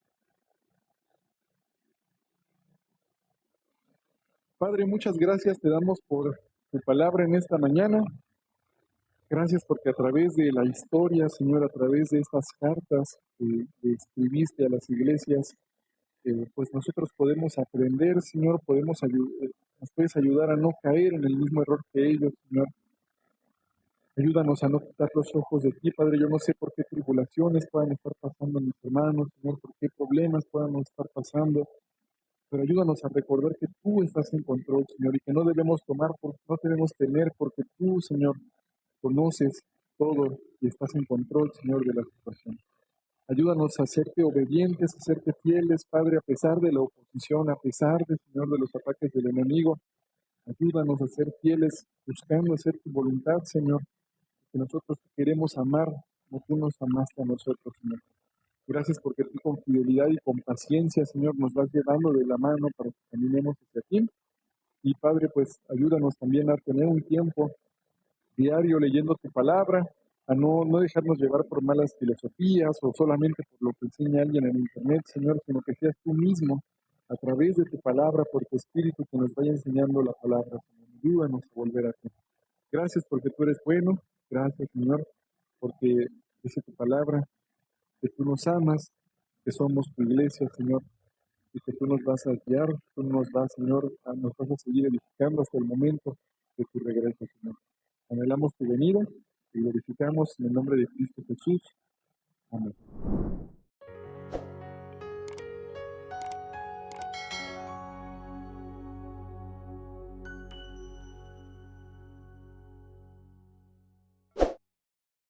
Padre, muchas gracias te damos por tu palabra en esta mañana. Gracias porque a través de la historia, Señor, a través de estas cartas que escribiste a las iglesias, pues nosotros podemos aprender, Señor, nos puedes ayudar a no caer en el mismo error que ellos, Señor. Ayúdanos a no quitar los ojos de ti, Padre. Yo no sé por qué tribulaciones puedan estar pasando mis hermanos, Señor, por qué problemas puedan estar pasando, pero ayúdanos a recordar que tú estás en control, Señor, y que no debemos no debemos temer, porque tú, Señor, conoces todo y estás en control, Señor, de la situación. Ayúdanos a hacerte obedientes, a hacerte fieles, Padre, a pesar de la oposición, a pesar, Señor, de los ataques del enemigo. Ayúdanos a ser fieles, buscando hacer tu voluntad, Señor, que nosotros te queremos amar como tú nos amaste a nosotros, Señor. Gracias porque tú con fidelidad y con paciencia, Señor, nos vas llevando de la mano para que caminemos hacia ti. Y Padre, pues ayúdanos también a tener un tiempo diario leyendo tu palabra, a no dejarnos llevar por malas filosofías o solamente por lo que enseña alguien en internet, Señor, sino que seas tú mismo a través de tu palabra, por tu espíritu que nos vaya enseñando la palabra, Señor. Ayúdanos a volver a ti. Gracias porque tú eres bueno, gracias, Señor, porque dice tu palabra, que tú nos amas, que somos tu iglesia, Señor, y que tú nos vas a guiar, tú nos vas, Señor, nos vas a seguir edificando hasta el momento de tu regreso, Señor. Anhelamos tu venida y glorificamos en el nombre de Cristo Jesús. Amén.